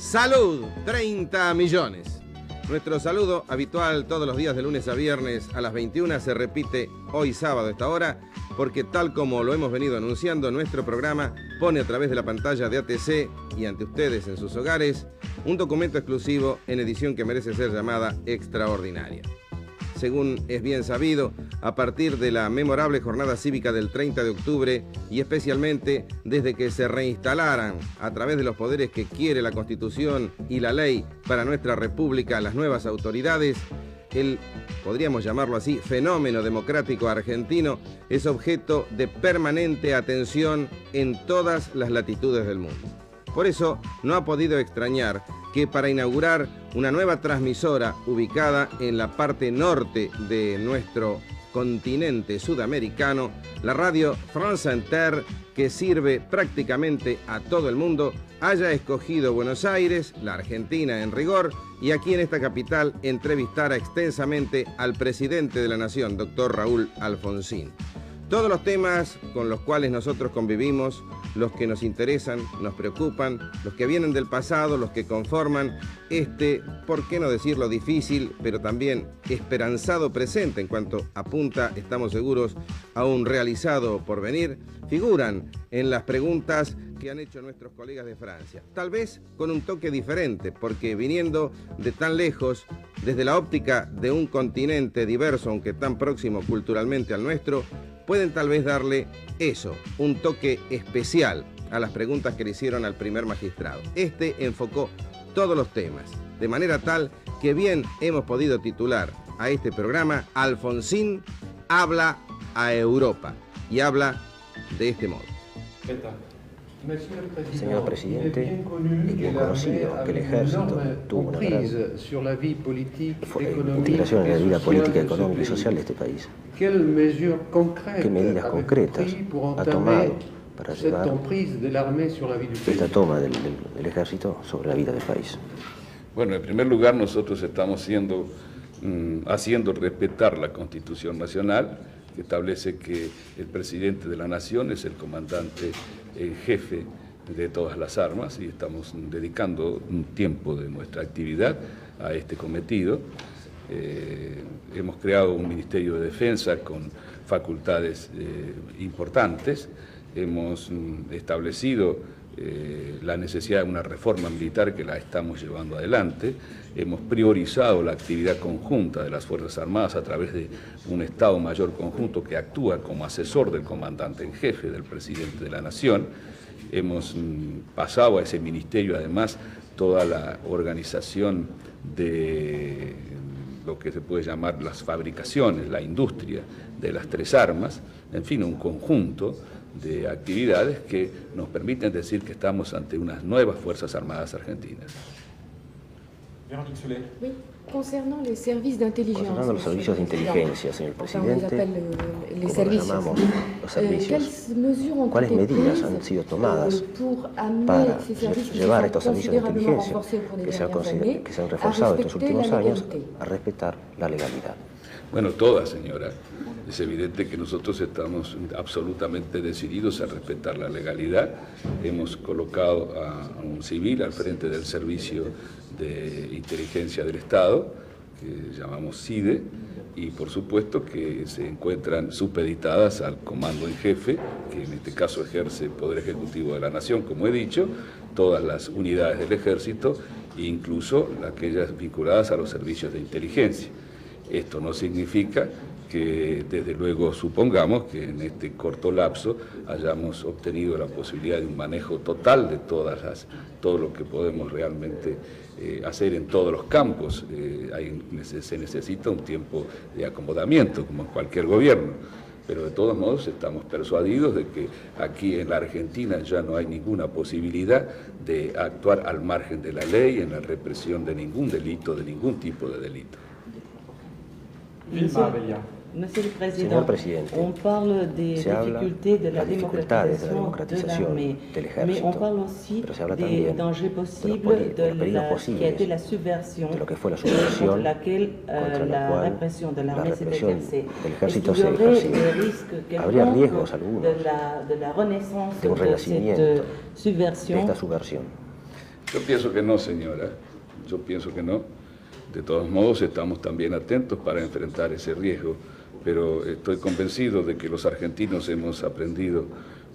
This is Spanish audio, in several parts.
Salud, 30 millones. Nuestro saludo habitual todos los días de lunes a viernes a las 21 se repite hoy sábado a esta hora porque tal como lo hemos venido anunciando, nuestro programa pone a través de la pantalla de ATC y ante ustedes en sus hogares un documento exclusivo en edición que merece ser llamada extraordinaria. Según es bien sabido, a partir de la memorable jornada cívica del 30 de octubre y especialmente desde que se reinstalaran a través de los poderes que quiere la Constitución y la ley para nuestra República las nuevas autoridades, el, podríamos llamarlo así, fenómeno democrático argentino es objeto de permanente atención en todas las latitudes del mundo. Por eso no ha podido extrañar que para inaugurar una nueva transmisora ubicada en la parte norte de nuestro continente sudamericano, la radio France Inter, que sirve prácticamente a todo el mundo, haya escogido Buenos Aires, la Argentina en rigor, y aquí en esta capital entrevistara extensamente al presidente de la Nación, doctor Raúl Alfonsín. Todos los temas con los cuales nosotros convivimos, los que nos interesan, nos preocupan, los que vienen del pasado, los que conforman este, por qué no decirlo difícil, pero también esperanzado presente en cuanto apunta, estamos seguros, a un realizado porvenir, figuran en las preguntas que han hecho nuestros colegas de Francia. Tal vez con un toque diferente, porque viniendo de tan lejos, desde la óptica de un continente diverso, aunque tan próximo culturalmente al nuestro, pueden tal vez darle eso, un toque especial a las preguntas que le hicieron al primer magistrado. Este enfocó todos los temas, de manera tal que bien hemos podido titular a este programa Alfonsín habla a Europa, y habla de este modo. Señor presidente, es bien conocido que el ejército tuvo una gran integración en la vida política, económica y social de este país. ¿Qué medidas concretas ha tomado para llevar esta toma del ejército sobre la vida del país? Bueno, en primer lugar nosotros estamos haciendo respetar la Constitución Nacional, que establece que el presidente de la Nación es el comandante en jefe de todas las armas, y estamos dedicando un tiempo de nuestra actividad a este cometido. Hemos creado un Ministerio de Defensa con facultades importantes, hemos establecido la necesidad de una reforma militar que la estamos llevando adelante, hemos priorizado la actividad conjunta de las Fuerzas Armadas a través de un Estado Mayor Conjunto que actúa como asesor del comandante en jefe, del presidente de la Nación. Hemos pasado a ese ministerio además toda la organización de lo que se puede llamar las fabricaciones, la industria de las tres armas, en fin, un conjunto de actividades que nos permiten decir que estamos ante unas nuevas Fuerzas Armadas argentinas. Oui, concernant los servicios de inteligencia, señor presidente, como los llamamos los servicios, ¿cuáles medidas han sido tomadas para llevar estos servicios de inteligencia que se han reforzado estos últimos años a respetar la legalidad? Bueno, todas, señora. Es evidente que nosotros estamos absolutamente decididos a respetar la legalidad. Hemos colocado a un civil al frente del Servicio de Inteligencia del Estado, que llamamos CIDE, y por supuesto que se encuentran supeditadas al comando en jefe, que en este caso ejerce el Poder Ejecutivo de la Nación, como he dicho, todas las unidades del Ejército, incluso aquellas vinculadas a los servicios de inteligencia. Esto no significa que desde luego supongamos que en este corto lapso hayamos obtenido la posibilidad de un manejo total de todo lo que podemos realmente hacer en todos los campos. Se necesita un tiempo de acomodamiento, como en cualquier gobierno, pero de todos modos estamos persuadidos de que aquí en la Argentina ya no hay ninguna posibilidad de actuar al margen de la ley en la represión de ningún delito, de ningún tipo de delito. Señor presidente, se habla de las dificultades de la democratización del ejército, pero se habla también de los peligros posibles de lo que fue la subversión contra la cual la represión del ejército se ejercía. ¿Habría riesgos algunos de un renacimiento de esta subversión? Yo pienso que no, señora. Yo pienso que no. De todos modos, estamos también atentos para enfrentar ese riesgo, pero estoy convencido de que los argentinos hemos aprendido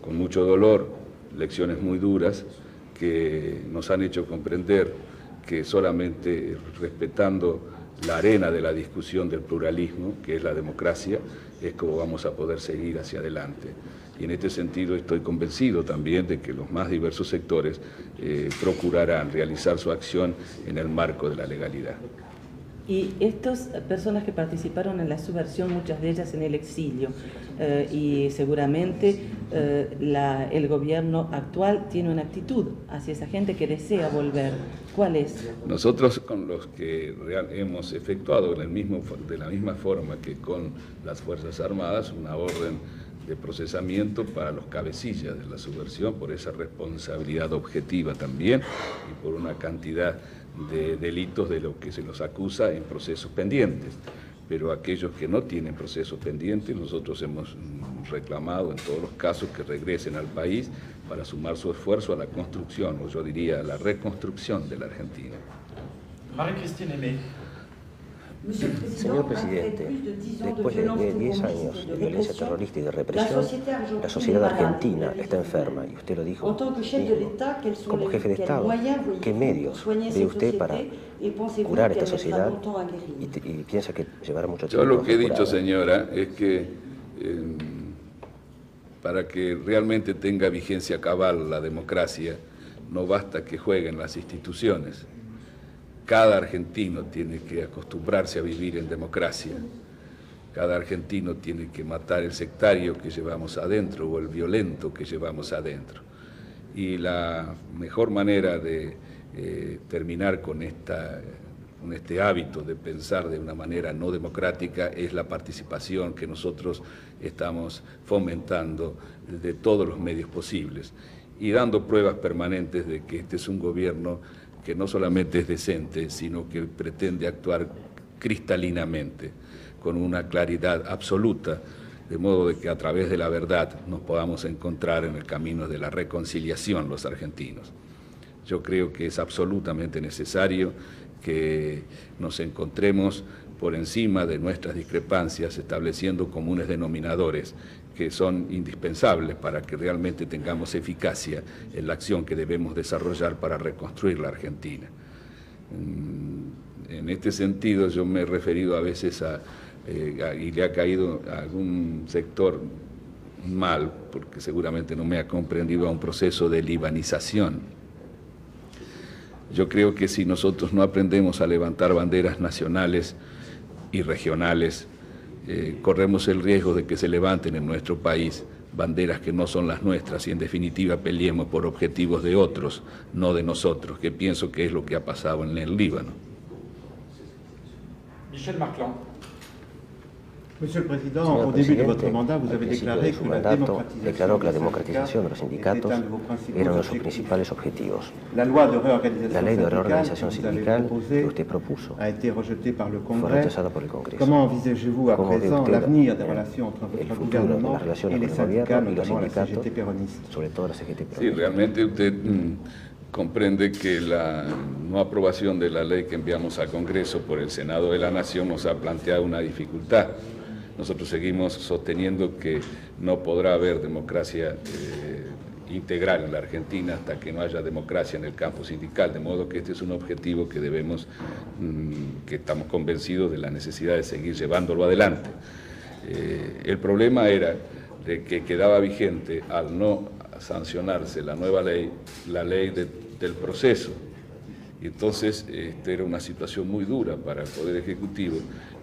con mucho dolor lecciones muy duras que nos han hecho comprender que solamente respetando la arena de la discusión del pluralismo, que es la democracia, es como vamos a poder seguir hacia adelante. Y en este sentido estoy convencido también de que los más diversos sectores procurarán realizar su acción en el marco de la legalidad. Y estas personas que participaron en la subversión, muchas de ellas en el exilio, y seguramente el gobierno actual tiene una actitud hacia esa gente que desea volver. ¿Cuál es? Nosotros con los que hemos efectuado de la misma forma que con las Fuerzas Armadas una orden de procesamiento para los cabecillas de la subversión por esa responsabilidad objetiva también y por una cantidad de delitos de lo que se los acusa en procesos pendientes. Pero aquellos que no tienen procesos pendientes, nosotros hemos reclamado en todos los casos que regresen al país para sumar su esfuerzo a la construcción, o yo diría a la reconstrucción de la Argentina. Marie-Christine Aimé. Señor presidente, después de 10 años de violencia terrorista y de represión, la sociedad argentina está enferma, y usted lo dijo mismo. Como jefe de Estado, ¿qué medios ve usted para curar esta sociedad y piensa que llevará mucho tiempo? Yo lo que he dicho, señora, es que para que realmente tenga vigencia cabal la democracia, no basta que jueguen las instituciones. Cada argentino tiene que acostumbrarse a vivir en democracia. Cada argentino tiene que matar el sectario que llevamos adentro o el violento que llevamos adentro. Y la mejor manera de terminar con este hábito de pensar de una manera no democrática es la participación que nosotros estamos fomentando de todos los medios posibles y dando pruebas permanentes de que este es un gobierno que no solamente es decente, sino que pretende actuar cristalinamente, con una claridad absoluta, de modo de que a través de la verdad nos podamos encontrar en el camino de la reconciliación los argentinos. Yo creo que es absolutamente necesario que nos encontremos por encima de nuestras discrepancias, estableciendo comunes denominadores que son indispensables para que realmente tengamos eficacia en la acción que debemos desarrollar para reconstruir la Argentina. En este sentido yo me he referido a veces y le ha caído a algún sector mal, porque seguramente no me ha comprendido, a un proceso de libanización. Yo creo que si nosotros no aprendemos a levantar banderas nacionales y regionales, corremos el riesgo de que se levanten en nuestro país banderas que no son las nuestras y en definitiva peleemos por objetivos de otros, no de nosotros, que pienso que es lo que ha pasado en el Líbano. Michel Marcland. Monsieur le Président, au début de votre mandat, vous avez déclaré que la democratización de los sindicatos era uno de sus principales objetivos. La ley de reorganización sindical que usted propuso fue rechazada por el Congreso. ¿Cómo ve usted el futuro de las relaciones con el gobierno y los sindicatos, sobre todo la CGT peronista? Sí, realmente usted comprende que la no aprobación de la ley que enviamos al Congreso por el Senado de la Nación nos ha planteado una dificultad. Nosotros seguimos sosteniendo que no podrá haber democracia integral en la Argentina hasta que no haya democracia en el campo sindical, de modo que este es un objetivo que que estamos convencidos de la necesidad de seguir llevándolo adelante. El problema era de que quedaba vigente, al no sancionarse la nueva ley, la ley del proceso. Y entonces era una situación muy dura para el Poder Ejecutivo.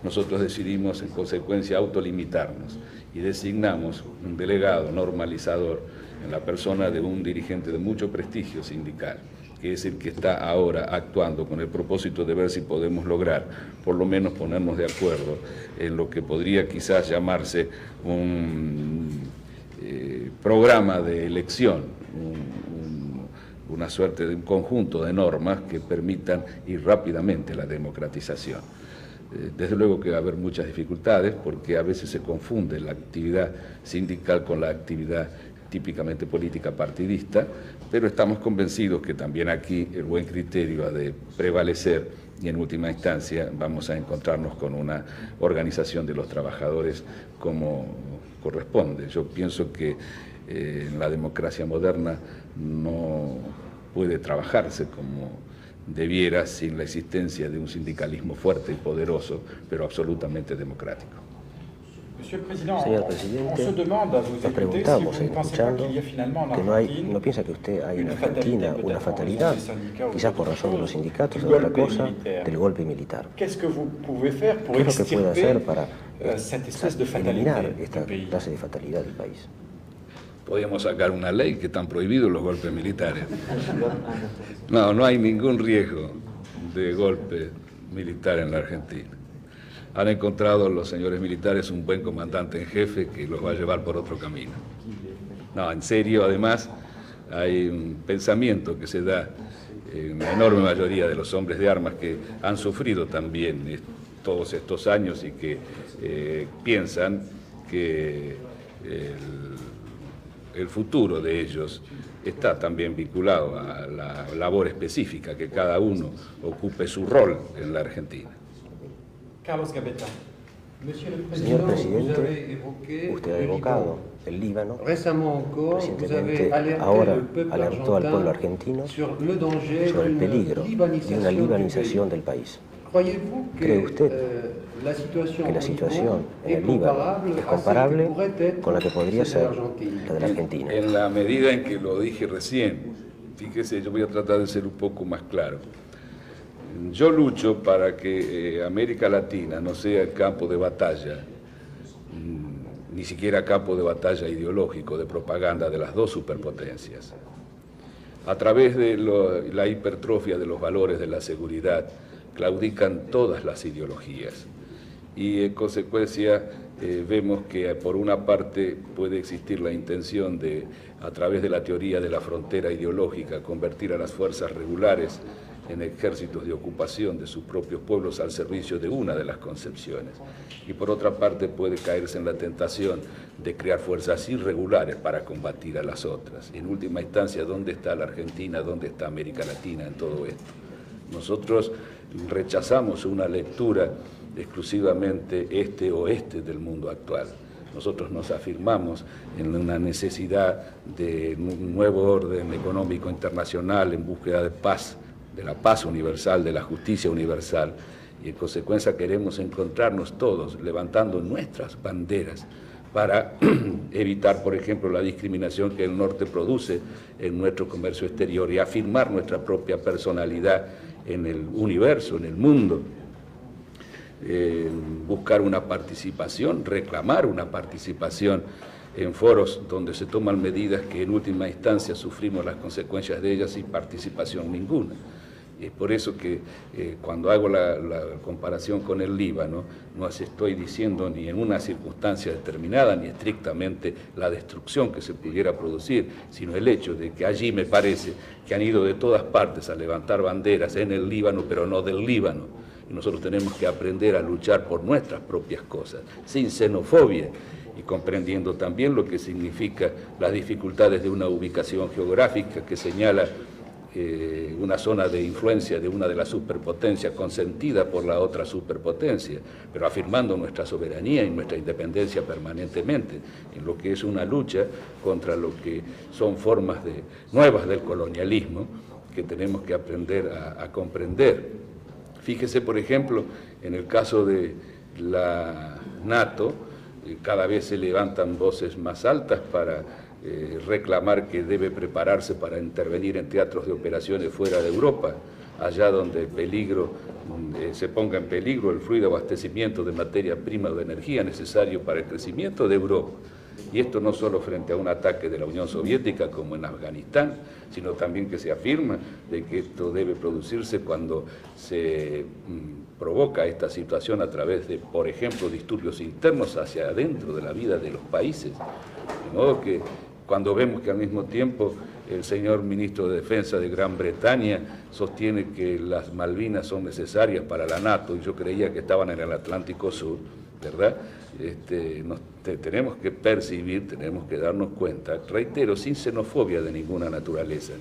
Nosotros decidimos en consecuencia autolimitarnos y designamos un delegado normalizador en la persona de un dirigente de mucho prestigio sindical, que es el que está ahora actuando con el propósito de ver si podemos lograr, por lo menos ponernos de acuerdo en lo que podría quizás llamarse un programa de elección, una suerte de un conjunto de normas que permitan ir rápidamente la democratización. Desde luego que va a haber muchas dificultades porque a veces se confunde la actividad sindical con la actividad típicamente política partidista, pero estamos convencidos que también aquí el buen criterio ha de prevalecer y en última instancia vamos a encontrarnos con una organización de los trabajadores como corresponde. Yo pienso que en la democracia moderna no puede trabajarse como debiera sin la existencia de un sindicalismo fuerte y poderoso, pero absolutamente democrático. Señor presidente, nos preguntamos, escuchando, que no piensa que usted hay en Argentina una fatalidad, quizás por razón de los sindicatos o de otra cosa, del golpe militar. ¿Qué es lo que puede hacer para eliminar esta clase de fatalidad del país? Podríamos sacar una ley que están prohibidos los golpes militares. No hay ningún riesgo de golpe militar en la Argentina. Han encontrado los señores militares un buen comandante en jefe que los va a llevar por otro camino. No, en serio, además, hay un pensamiento que se da en la enorme mayoría de los hombres de armas que han sufrido también todos estos años y que piensan que el futuro de ellos está también vinculado a la labor específica, que cada uno ocupe su rol en la Argentina. Carlos Gambetta. Señor presidente, usted ha evocado el Líbano. Recientemente, ahora alertó al pueblo argentino sobre el peligro de una libanización del país. ¿Cree usted que la situación en el Líbano es comparable con la que podría ser la de la Argentina? En la medida en que lo dije recién, fíjese, yo voy a tratar de ser un poco más claro. Yo lucho para que América Latina no sea el campo de batalla, ni siquiera campo de batalla ideológico, de propaganda de las dos superpotencias. A través de la hipertrofia de los valores de la seguridad, claudican todas las ideologías. Y en consecuencia vemos que por una parte puede existir la intención de, a través de la teoría de la frontera ideológica, convertir a las fuerzas regulares en ejércitos de ocupación de sus propios pueblos al servicio de una de las concepciones. Y por otra parte puede caerse en la tentación de crear fuerzas irregulares para combatir a las otras. En última instancia, ¿dónde está la Argentina? ¿Dónde está América Latina en todo esto? Nosotros rechazamos una lectura exclusivamente este-oeste del mundo actual. Nosotros nos afirmamos en una necesidad de un nuevo orden económico internacional en búsqueda de paz, de la paz universal, de la justicia universal, y en consecuencia queremos encontrarnos todos levantando nuestras banderas para evitar, por ejemplo, la discriminación que el norte produce en nuestro comercio exterior y afirmar nuestra propia personalidad en el universo, en el mundo. Buscar una participación, reclamar una participación en foros donde se toman medidas que en última instancia sufrimos las consecuencias de ellas sin participación ninguna. Es por eso que cuando hago la comparación con el Líbano, no estoy diciendo ni en una circunstancia determinada, ni estrictamente la destrucción que se pudiera producir, sino el hecho de que allí me parece que han ido de todas partes a levantar banderas en el Líbano, pero no del Líbano. Y nosotros tenemos que aprender a luchar por nuestras propias cosas, sin xenofobia, y comprendiendo también lo que significa las dificultades de una ubicación geográfica que señala una zona de influencia de una de las superpotencias consentida por la otra superpotencia, pero afirmando nuestra soberanía y nuestra independencia permanentemente, en lo que es una lucha contra lo que son formas nuevas del colonialismo que tenemos que aprender a comprender. Fíjese, por ejemplo, en el caso de la NATO, cada vez se levantan voces más altas para reclamar que debe prepararse para intervenir en teatros de operaciones fuera de Europa, allá donde el peligro, se ponga en peligro el fluido abastecimiento de materia prima o de energía necesario para el crecimiento de Europa. Y esto no solo frente a un ataque de la Unión Soviética como en Afganistán, sino también que se afirma de que esto debe producirse cuando se provoca esta situación a través de, por ejemplo, disturbios internos hacia adentro de la vida de los países. De modo que cuando vemos que al mismo tiempo el señor ministro de Defensa de Gran Bretaña sostiene que las Malvinas son necesarias para la NATO, y yo creía que estaban en el Atlántico Sur, ¿verdad? tenemos que percibir, tenemos que darnos cuenta, reitero, sin xenofobia de ninguna naturaleza,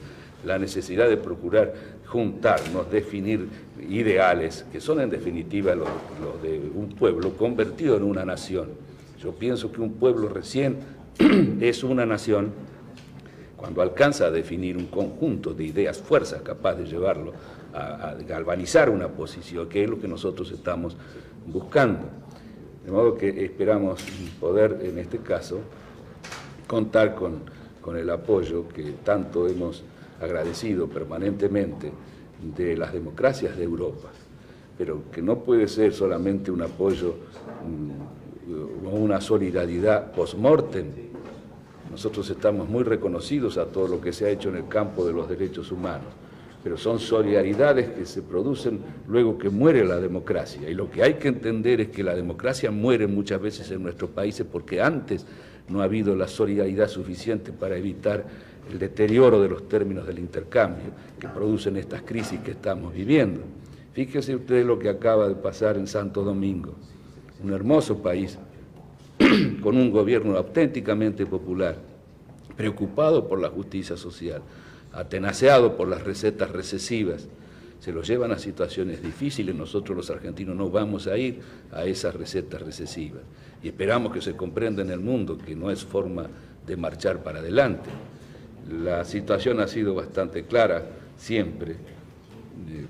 la necesidad de procurar juntarnos, definir ideales, que son en definitiva los de un pueblo convertido en una nación. Yo pienso que un pueblo recién es una nación cuando alcanza a definir un conjunto de ideas, fuerzas capaz de llevarlo a galvanizar una posición, que es lo que nosotros estamos buscando. De modo que esperamos poder, en este caso, contar con el apoyo que tanto hemos agradecido permanentemente de las democracias de Europa, pero que no puede ser solamente un apoyo o una solidaridad post-mortem. Nosotros estamos muy reconocidos a todo lo que se ha hecho en el campo de los derechos humanos, pero son solidaridades que se producen luego que muere la democracia. Y lo que hay que entender es que la democracia muere muchas veces en nuestros países porque antes no ha habido la solidaridad suficiente para evitar el deterioro de los términos del intercambio que producen estas crisis que estamos viviendo. Fíjense ustedes lo que acaba de pasar en Santo Domingo, un hermoso país con un gobierno auténticamente popular, preocupado por la justicia social, atenaceado por las recetas recesivas, se los llevan a situaciones difíciles. Nosotros los argentinos no vamos a ir a esas recetas recesivas y esperamos que se comprenda en el mundo que no es forma de marchar para adelante. La situación ha sido bastante clara siempre,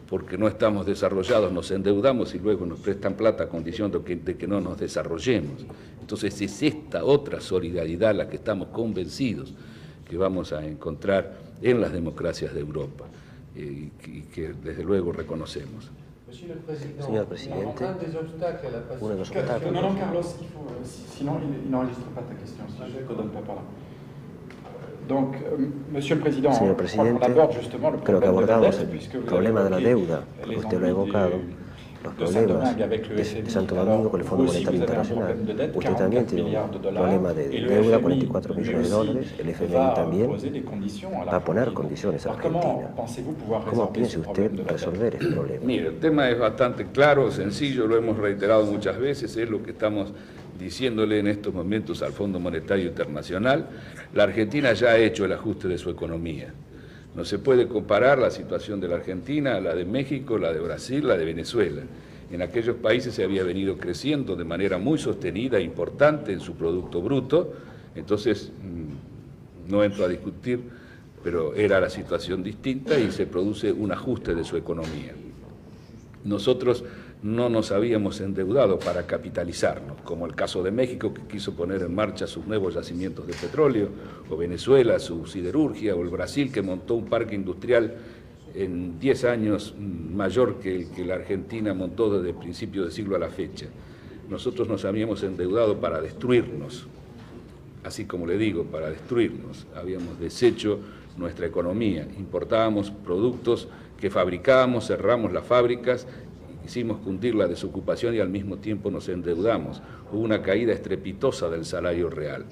porque no estamos desarrollados, nos endeudamos y luego nos prestan plata a condición de que no nos desarrollemos. Entonces es esta otra solidaridad la que estamos convencidos que vamos a encontrar en las democracias de Europa y que desde luego reconocemos. Señor presidente, uno de los obstáculos... Non, Carlos, sinon il n'enregistre pas ta question, si je ne te donne pas parole. Donc, Monsieur le Président, Señor presidente, creo que abordamos el problema de la deuda, porque usted lo ha evocado, los problemas de Santo Domingo con el Fondo Monetario Internacional. Usted también tiene un problema de deuda, 44 millones de dólares, el FMI también va a poner condiciones a Argentina. ¿Cómo piensa usted resolver este problema? Mire, el tema es bastante claro, sencillo, lo hemos reiterado muchas veces, es lo que estamos diciéndole en estos momentos al Fondo Monetario Internacional. La Argentina ya ha hecho el ajuste de su economía. No se puede comparar la situación de la Argentina a la de México, la de Brasil, la de Venezuela. En aquellos países se había venido creciendo de manera muy sostenida e importante en su Producto Bruto, entonces no entro a discutir, pero era la situación distinta y se produce un ajuste de su economía. Nosotros no nos habíamos endeudado para capitalizarnos, como el caso de México, que quiso poner en marcha sus nuevos yacimientos de petróleo, o Venezuela, su siderurgia, o el Brasil, que montó un parque industrial en 10 años mayor que el que la Argentina montó desde el principio del siglo a la fecha. Nosotros nos habíamos endeudado para destruirnos, así como le digo, para destruirnos. Habíamos deshecho nuestra economía, importábamos productos que fabricábamos, cerramos las fábricas, hicimos cundir la desocupación y al mismo tiempo nos endeudamos. Hubo una caída estrepitosa del salario real.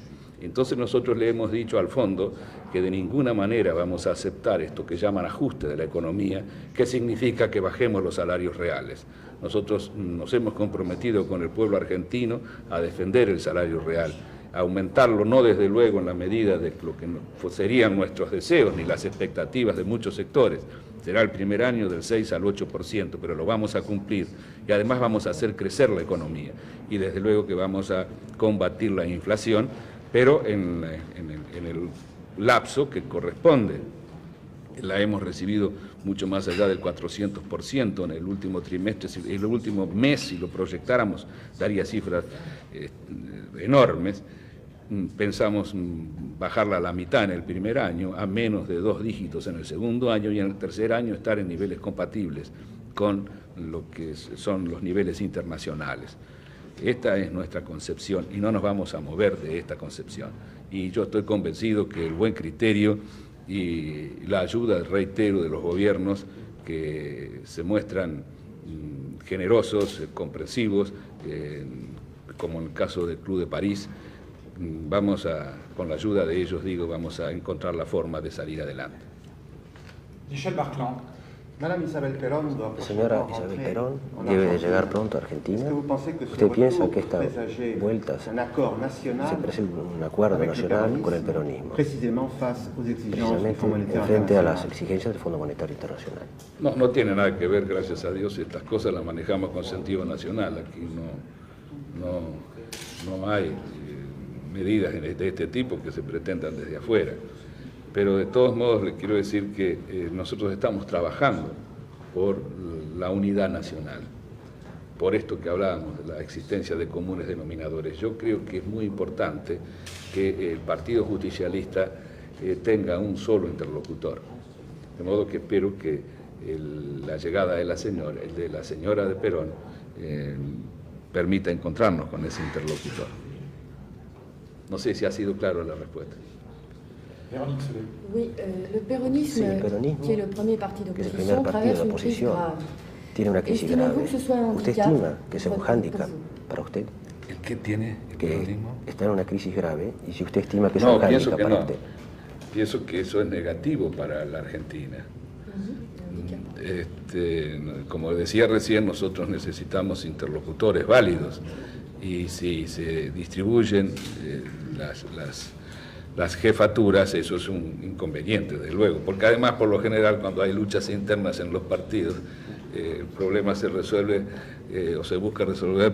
Entonces nosotros le hemos dicho al fondo que de ninguna manera vamos a aceptar esto que llaman ajuste de la economía, que significa que bajemos los salarios reales. Nosotros nos hemos comprometido con el pueblo argentino a defender el salario real, a aumentarlo no desde luego en la medida de lo que serían nuestros deseos ni las expectativas de muchos sectores. Será el primer año del 6 al 8%, pero lo vamos a cumplir y además vamos a hacer crecer la economía y desde luego que vamos a combatir la inflación, pero en el lapso que corresponde. La hemos recibido mucho más allá del 400% en el último trimestre, en el último mes, si lo proyectáramos, daría cifras enormes. Pensamos bajarla a la mitad en el primer año, a menos de 2 dígitos en el segundo año y en el tercer año estar en niveles compatibles con lo que son los niveles internacionales. Esta es nuestra concepción y no nos vamos a mover de esta concepción. Y yo estoy convencido que el buen criterio y la ayuda, reitero, de los gobiernos que se muestran generosos, comprensivos, como en el caso del Club de París, con la ayuda de ellos, vamos a encontrar la forma de salir adelante. Michel Barclan. La señora Isabel Perón debe de llegar pronto a Argentina. ¿Usted piensa que estas vueltas se presenta un acuerdo nacional con el peronismo, precisamente frente a las exigencias del Fondo Monetario Internacional? No tiene nada que ver, gracias a Dios, estas cosas las manejamos con sentido nacional. Aquí no hay medidas de este tipo que se pretendan desde afuera. Pero de todos modos le quiero decir que nosotros estamos trabajando por la unidad nacional, por esto que hablábamos de la existencia de comunes denominadores. Yo creo que es muy importante que el Partido Justicialista tenga un solo interlocutor, de modo que espero que la llegada de la señora de Perón permita encontrarnos con ese interlocutor. No sé si ha sido claro la respuesta. Oui, le peronisme, qui est le premier parti d'opposition, traverse une crise grave. Tiene una crisis grave. ¿Usted estima que sea un hándicap para usted? ¿El qué tiene el peronismo? Está en una crisis grave, y si usted estima que es un hándicap para usted. Pienso que eso es negativo para la Argentina. Como decía recién, nosotros necesitamos interlocutores válidos, y si se distribuyen las jefaturas, eso es un inconveniente, desde luego, porque además, por lo general, cuando hay luchas internas en los partidos, el problema se resuelve o se busca resolver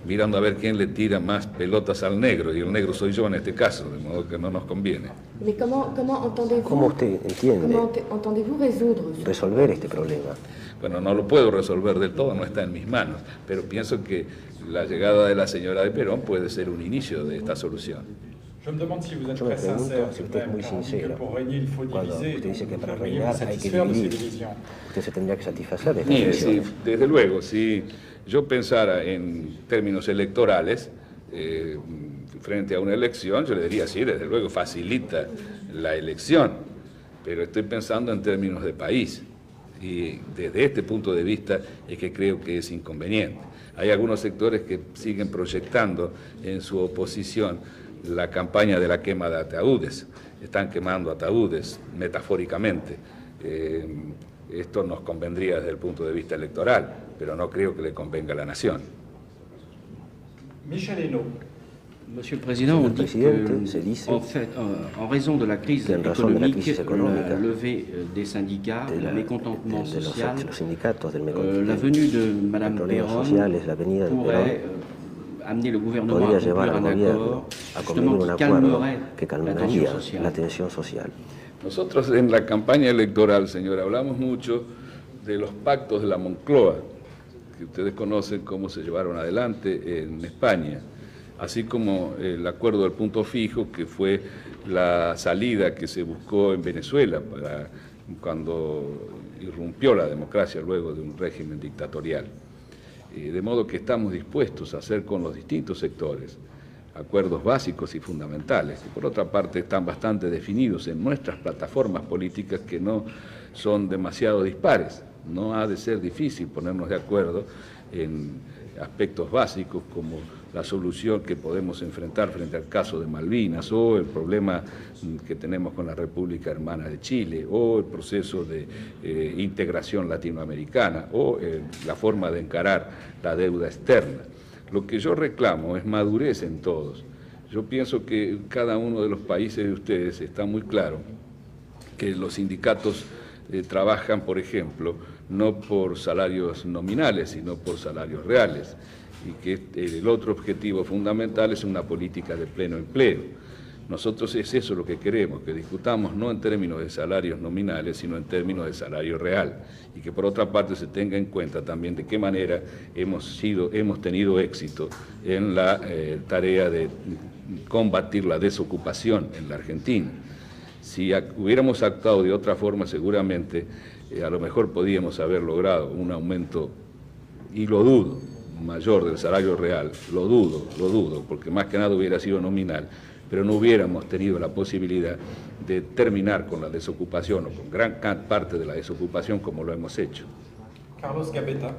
mirando a ver quién le tira más pelotas al negro, y el negro soy yo en este caso, de modo que no nos conviene. ¿Cómo usted entiende resolver este problema? Bueno, no lo puedo resolver del todo, no está en mis manos, pero pienso que la llegada de la señora de Perón puede ser un inicio de esta solución. Yo me pregunto si usted es muy sincero cuando usted dice que para reinar hay que dividir. Usted se tendría que satisfacer de esta división. Sí, desde luego, si yo pensara en términos electorales, frente a una elección, yo le diría, sí, desde luego facilita la elección, pero estoy pensando en términos de país, y desde este punto de vista es que creo que es inconveniente. Hay algunos sectores que siguen proyectando en su oposición la campaña de la quema de ataúdes. Están quemando ataúdes, metafóricamente. Esto nos convendría desde el punto de vista electoral, pero no creo que le convenga a la nación. Michel Hénaud. Monsieur le Président, on dit que, en fait, en raison de la crise économique, la levée des syndicats, le mécontentement social, la venue de Madame Perón pourrait amener le gouvernement à conclure un accord justement qui calmerait la tension sociale. Nosotros en la campaña electoral, señora, hablamos mucho de los pactos de la Moncloa, que ustedes conocen cómo se llevaron adelante en España, así como el acuerdo del punto fijo, que fue la salida que se buscó en Venezuela cuando irrumpió la democracia luego de un régimen dictatorial. De modo que estamos dispuestos a hacer con los distintos sectores acuerdos básicos y fundamentales, que por otra parte están bastante definidos en nuestras plataformas políticas, que no son demasiado dispares. No ha de ser difícil ponernos de acuerdo en aspectos básicos como la solución que podemos enfrentar frente al caso de Malvinas, o el problema que tenemos con la República Hermana de Chile, o el proceso de integración latinoamericana, o la forma de encarar la deuda externa. Lo que yo reclamo es madurez en todos. Yo pienso que cada uno de los países de ustedes está muy claro que los sindicatos trabajan, por ejemplo, no por salarios nominales, sino por salarios reales, y que el otro objetivo fundamental es una política de pleno empleo. Nosotros es eso lo que queremos, que discutamos no en términos de salarios nominales, sino en términos de salario real, y que por otra parte se tenga en cuenta también de qué manera hemos tenido éxito en la tarea de combatir la desocupación en la Argentina. Si hubiéramos actuado de otra forma, seguramente a lo mejor podíamos haber logrado un aumento, y lo dudo, mayor del salario real, lo dudo, porque más que nada hubiera sido nominal, pero no hubiéramos tenido la posibilidad de terminar con la desocupación, o con gran parte de la desocupación, como lo hemos hecho. Carlos Gambetta.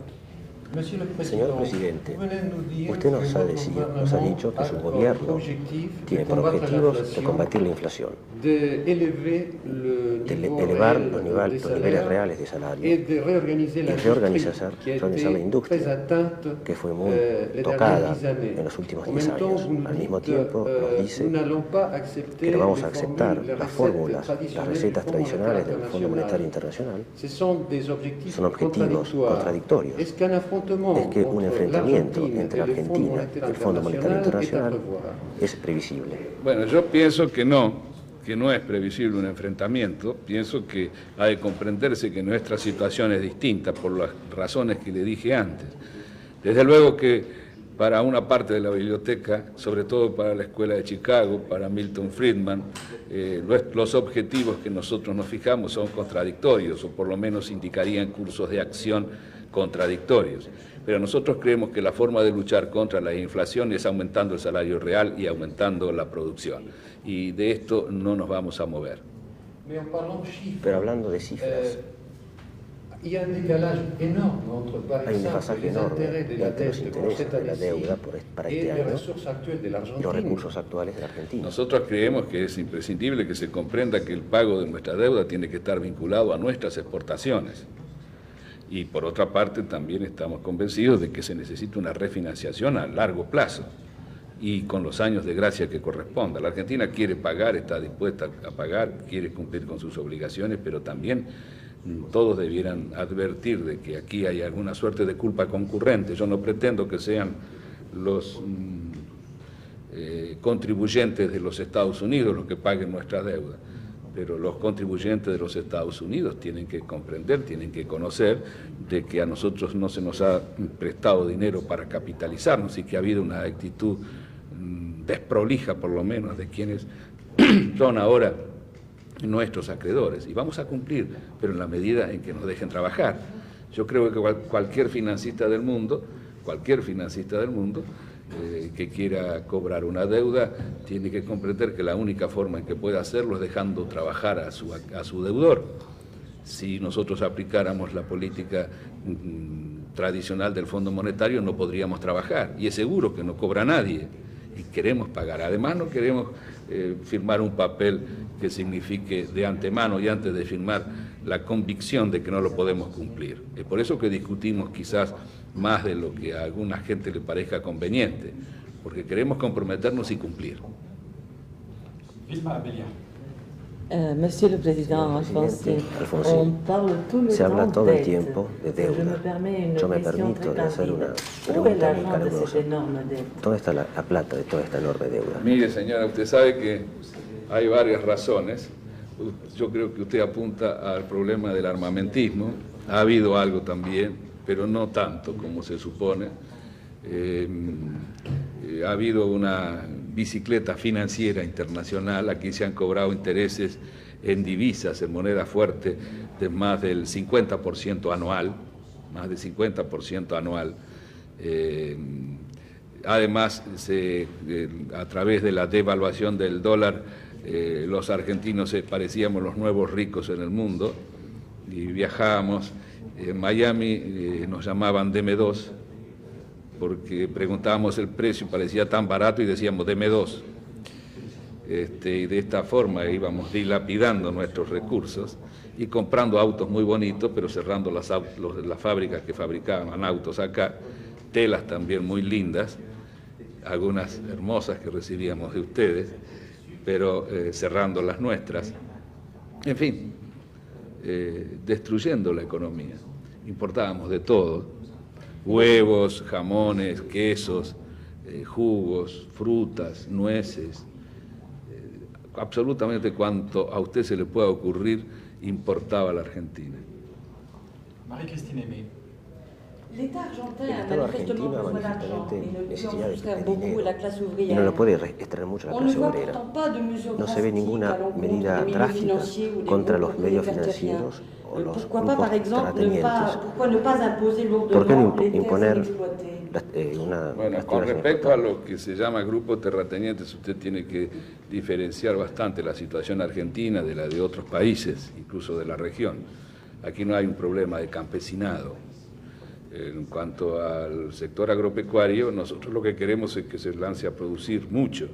Señor presidente, usted nos ha dicho que su gobierno tiene por objetivos de combatir la inflación, de elevar los niveles reales de salario y de reorganizar la industria, que fue muy tocada en los últimos 10 años. Al mismo tiempo nos dice que no vamos a aceptar las fórmulas, las recetas tradicionales del Fondo Monetario Internacional. Son objetivos contradictorios. Es que un enfrentamiento entre Argentina y el Fondo Monetario Internacional es previsible. Bueno, yo pienso que no es previsible un enfrentamiento. Pienso que ha de comprenderse que nuestra situación es distinta por las razones que le dije antes. Desde luego que para una parte de la biblioteca, sobre todo para la Escuela de Chicago, para Milton Friedman, los objetivos que nosotros nos fijamos son contradictorios, o por lo menos indicarían cursos de acción contradictorios. Pero nosotros creemos que la forma de luchar contra la inflación es aumentando el salario real y aumentando la producción. Y de esto no nos vamos a mover. Pero hablando de cifras, hay un desfasaje enorme entre los intereses de la deuda para este año y los recursos actuales de la Argentina. Nosotros creemos que es imprescindible que se comprenda que el pago de nuestra deuda tiene que estar vinculado a nuestras exportaciones. Y por otra parte también estamos convencidos de que se necesita una refinanciación a largo plazo y con los años de gracia que corresponda. La Argentina quiere pagar, está dispuesta a pagar, quiere cumplir con sus obligaciones, pero también todos debieran advertir de que aquí hay alguna suerte de culpa concurrente. Yo no pretendo que sean los contribuyentes de los Estados Unidos los que paguen nuestra deuda, pero los contribuyentes de los Estados Unidos tienen que comprender, tienen que conocer de que a nosotros no se nos ha prestado dinero para capitalizarnos y que ha habido una actitud desprolija, por lo menos, de quienes son ahora nuestros acreedores. Y vamos a cumplir, pero en la medida en que nos dejen trabajar. Yo creo que cualquier financista del mundo que quiera cobrar una deuda tiene que comprender que la única forma en que puede hacerlo es dejando trabajar a su deudor. Si nosotros aplicáramos la política tradicional del Fondo Monetario no podríamos trabajar, y es seguro que no cobra nadie y queremos pagar. Además no queremos firmar un papel que signifique de antemano y antes de firmar la convicción de que no lo podemos cumplir. Es por eso que discutimos quizás más de lo que a alguna gente le parezca conveniente, porque queremos comprometernos y cumplir. Monsieur le Président Alfonsín, se habla todo el tiempo de deuda. Yo me permito de hacer una pregunta muy calurosa. ¿Dónde está la plata de toda esta enorme deuda? Mire, señora, usted sabe que hay varias razones. Yo creo que usted apunta al problema del armamentismo. Ha habido algo también, pero no tanto como se supone. Ha habido una bicicleta financiera internacional. Aquí se han cobrado intereses en divisas, en moneda fuerte, de más del 50% anual, además, a través de la devaluación del dólar, los argentinos parecíamos los nuevos ricos en el mundo y viajábamos. En Miami nos llamaban DM2 porque preguntábamos el precio, parecía tan barato y decíamos deme 2. Y de esta forma íbamos dilapidando nuestros recursos y comprando autos muy bonitos, pero cerrando las fábricas que fabricaban autos acá, telas también muy lindas, algunas hermosas que recibíamos de ustedes, pero cerrando las nuestras. En fin, destruyendo la economía. Importábamos de todo. Huevos, jamones, quesos, jugos, frutas, nueces, absolutamente cuanto a usted se le pueda ocurrir, importaba la Argentina. Marie-Christine Aimé. El Estado argentino manifestamente necesidad de dinero y no lo puede extraer mucho la clase obrera. No se ve ninguna medida drástica contra los medios financieros o los grupos terratenientes. ¿Por qué no imponer una... Bueno, con respecto a lo que se llama grupos terratenientes, usted tiene que diferenciar bastante la situación argentina de la de otros países, incluso de la región. Aquí no hay un problema de campesinado. En cuanto al sector agropecuario, nosotros lo que queremos es que se lance a producir mucho,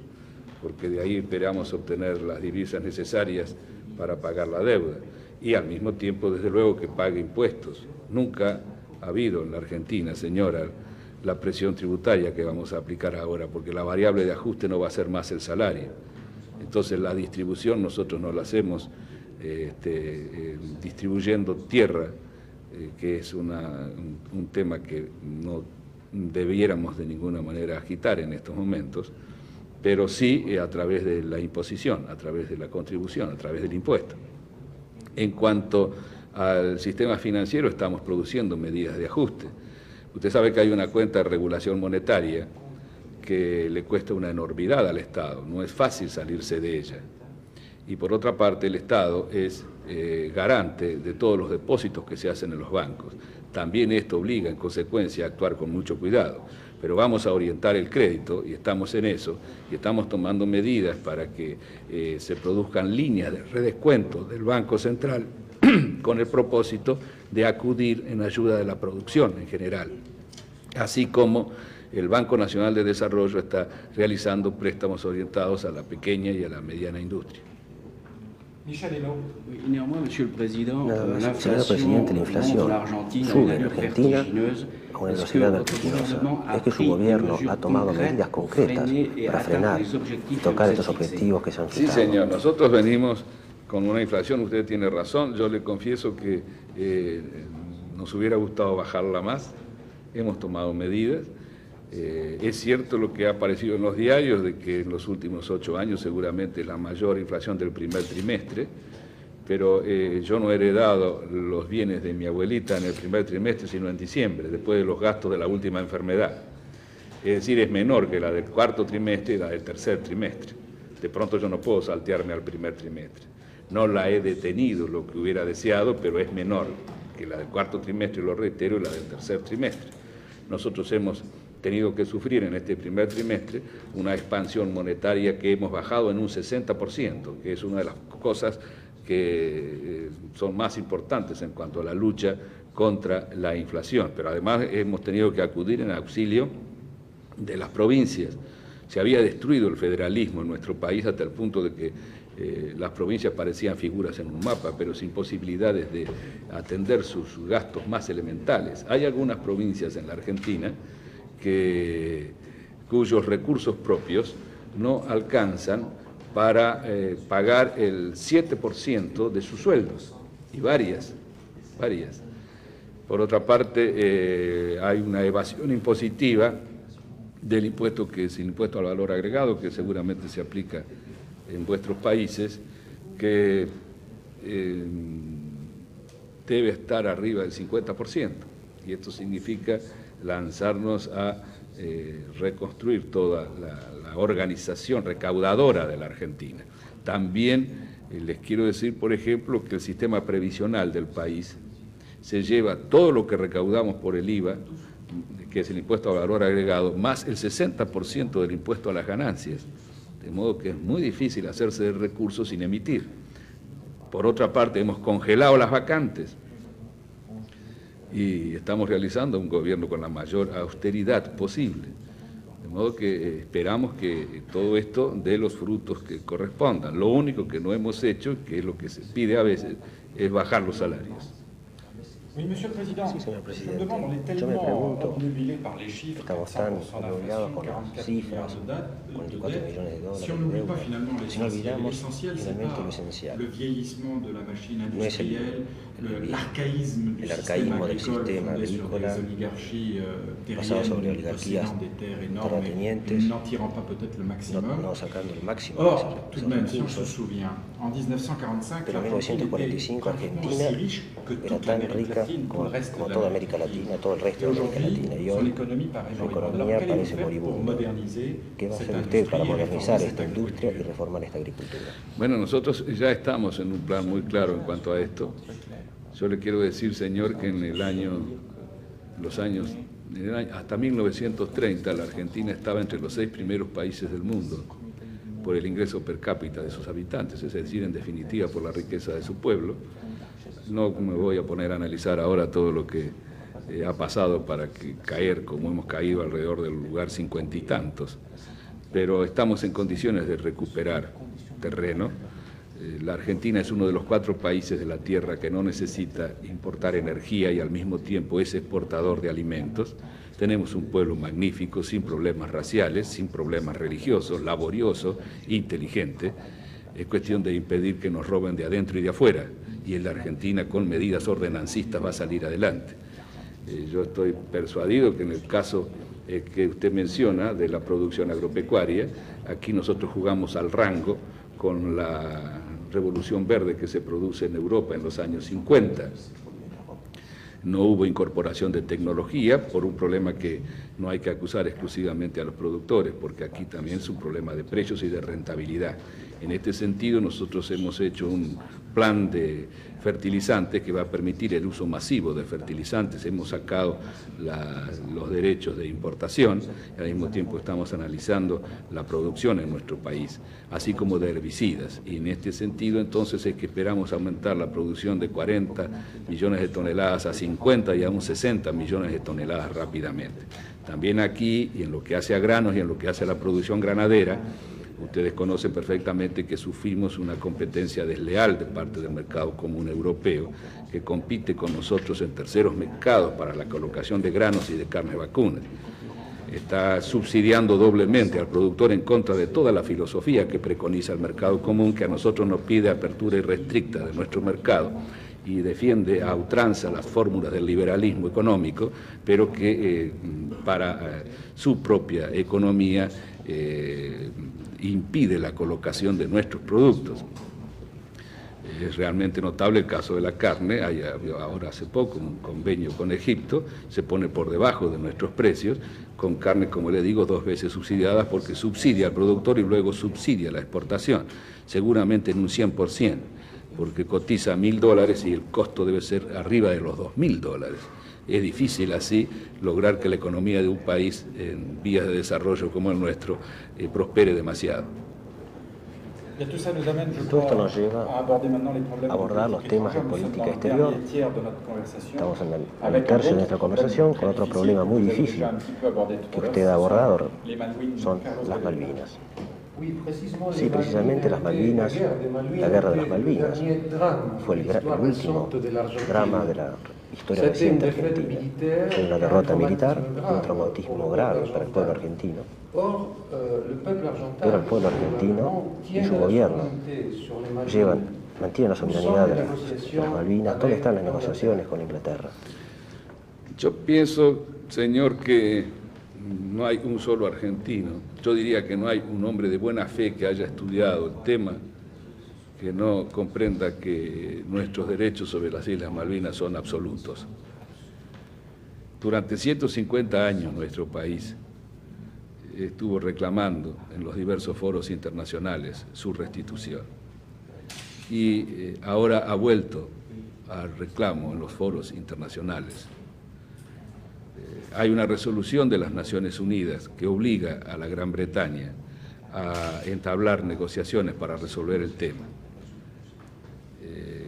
porque de ahí esperamos obtener las divisas necesarias para pagar la deuda y al mismo tiempo, desde luego, que pague impuestos. Nunca ha habido en la Argentina, señora, la presión tributaria que vamos a aplicar ahora, porque la variable de ajuste no va a ser más el salario. Entonces la distribución nosotros no la hacemos distribuyendo tierra, que es un tema que no debiéramos de ninguna manera agitar en estos momentos, pero sí a través de la imposición, a través de la contribución, a través del impuesto. En cuanto al sistema financiero, estamos produciendo medidas de ajuste. Usted sabe que hay una cuenta de regulación monetaria que le cuesta una enormidad al Estado, no es fácil salirse de ella. Y por otra parte, el Estado es garante de todos los depósitos que se hacen en los bancos. También esto obliga, en consecuencia, a actuar con mucho cuidado. Pero vamos a orientar el crédito, y estamos en eso, y estamos tomando medidas para que se produzcan líneas de redescuento del Banco Central con el propósito de acudir en ayuda de la producción en general, así como el Banco Nacional de Desarrollo está realizando préstamos orientados a la pequeña y a la mediana industria. Señor presidente, la inflación sube en Argentina a una velocidad vertiginosa. Es que su gobierno ha tomado medidas concretas para frenar y tocar estos objetivos que se han fijado. Sí, señor, nosotros venimos con una inflación, usted tiene razón, yo le confieso que nos hubiera gustado bajarla más, hemos tomado medidas. Es cierto lo que ha aparecido en los diarios de que en los últimos 8 años seguramente es la mayor inflación del primer trimestre, pero yo no he heredado los bienes de mi abuelita en el primer trimestre, sino en diciembre, después de los gastos de la última enfermedad. Es decir, es menor que la del cuarto trimestre y la del tercer trimestre. De pronto yo no puedo saltearme al primer trimestre. No la he detenido lo que hubiera deseado, pero es menor que la del cuarto trimestre, lo reitero, y la del tercer trimestre. Nosotros hemos tenido que sufrir en este primer trimestre una expansión monetaria que hemos bajado en un 60%, que es una de las cosas que son más importantes en cuanto a la lucha contra la inflación. Pero además hemos tenido que acudir en auxilio de las provincias. Se había destruido el federalismo en nuestro país hasta el punto de que las provincias parecían figuras en un mapa, pero sin posibilidades de atender sus gastos más elementales. Hay algunas provincias en la Argentina cuyos recursos propios no alcanzan para pagar el 7% de sus sueldos, y varias. Por otra parte, hay una evasión impositiva del impuesto que es el impuesto al valor agregado, que seguramente se aplica en vuestros países, que debe estar arriba del 50%, y esto significa lanzarnos a reconstruir toda la organización recaudadora de la Argentina. También les quiero decir, por ejemplo, que el sistema previsional del país se lleva todo lo que recaudamos por el IVA, que es el impuesto al valor agregado, más el 60% del impuesto a las ganancias, de modo que es muy difícil hacerse de recursos sin emitir. Por otra parte, hemos congelado las vacantes y estamos realizando un gobierno con la mayor austeridad posible. De modo que esperamos que todo esto dé los frutos que correspondan. Lo único que no hemos hecho, que es lo que se pide a veces, es bajar los salarios. Oui, Monsieur le Président, sí, señor presidente. Yo me pregunto, estamos tan obnubilados con las cifras, 44 millones de dólares de deuda, si no olvidamos finalmente lo esencial. No es el arcaísmo del sistema agrícola basado sobre oligarquías terratenientes, no sacando el máximo de esos recursos. Pero en 1945 Argentina era tan rica como toda América Latina, todo el resto de América Latina, y hoy su economía parece moribunda. ¿Qué va a hacer usted para modernizar esta industria y reformar esta agricultura? Bueno, nosotros ya estamos en un plan muy claro en cuanto a esto. Yo le quiero decir, señor, que en hasta 1930 la Argentina estaba entre los 6 primeros países del mundo por el ingreso per cápita de sus habitantes, es decir, en definitiva por la riqueza de su pueblo. No me voy a poner a analizar ahora todo lo que ha pasado para caer como hemos caído alrededor del lugar 50 y tantos, pero estamos en condiciones de recuperar terreno. La Argentina es uno de los 4 países de la Tierra que no necesita importar energía y al mismo tiempo es exportador de alimentos. Tenemos un pueblo magnífico, sin problemas raciales, sin problemas religiosos, laborioso, inteligente. Es cuestión de impedir que nos roben de adentro y de afuera, y en la Argentina con medidas ordenancistas va a salir adelante. Yo estoy persuadido que en el caso que usted menciona de la producción agropecuaria, aquí nosotros jugamos al rango con la revolución verde que se produce en Europa en los años 50. No hubo incorporación de tecnología por un problema que no hay que acusar exclusivamente a los productores, porque aquí también es un problema de precios y de rentabilidad. En este sentido, nosotros hemos hecho un plan de fertilizantes que va a permitir el uso masivo de fertilizantes. Hemos sacado los derechos de importación y al mismo tiempo estamos analizando la producción en nuestro país, así como de herbicidas. Y en este sentido, entonces, es que esperamos aumentar la producción de 40 millones de toneladas a 50 y a un 60 millones de toneladas rápidamente. También aquí, y en lo que hace a granos y en lo que hace a la producción granadera, ustedes conocen perfectamente que sufrimos una competencia desleal de parte del mercado común europeo, que compite con nosotros en terceros mercados para la colocación de granos y de carne vacuna. Está subsidiando doblemente al productor en contra de toda la filosofía que preconiza el mercado común, que a nosotros nos pide apertura irrestricta de nuestro mercado y defiende a ultranza las fórmulas del liberalismo económico, pero que para su propia economía impide la colocación de nuestros productos. Es realmente notable el caso de la carne. Hay ahora hace poco un convenio con Egipto, se pone por debajo de nuestros precios, con carne, como le digo, 2 veces subsidiada, porque subsidia al productor y luego subsidia la exportación, seguramente en un 100%, porque cotiza $1.000 y el costo debe ser arriba de los $2.000. Es difícil así lograr que la economía de un país en vías de desarrollo como el nuestro prospere demasiado. Todo esto nos lleva a abordar los temas de política exterior. Estamos en el tercio de nuestra conversación con otro problema muy difícil que usted ha abordado, son las Malvinas. Sí, precisamente las Malvinas, la guerra de las Malvinas, fue el último drama de la historia reciente argentina. Fue una derrota militar, un traumatismo grave para el pueblo argentino. Pero el pueblo argentino y su gobierno mantienen la soberanía de las Malvinas. ¿Dónde están las negociaciones con Inglaterra? Yo pienso, señor, que no hay un solo argentino. Yo diría que no hay un hombre de buena fe que haya estudiado el tema que no comprenda que nuestros derechos sobre las Islas Malvinas son absolutos. Durante 150 años nuestro país estuvo reclamando en los diversos foros internacionales su restitución. Y ahora ha vuelto al reclamo en los foros internacionales. Hay una resolución de las Naciones Unidas que obliga a la Gran Bretaña a entablar negociaciones para resolver el tema.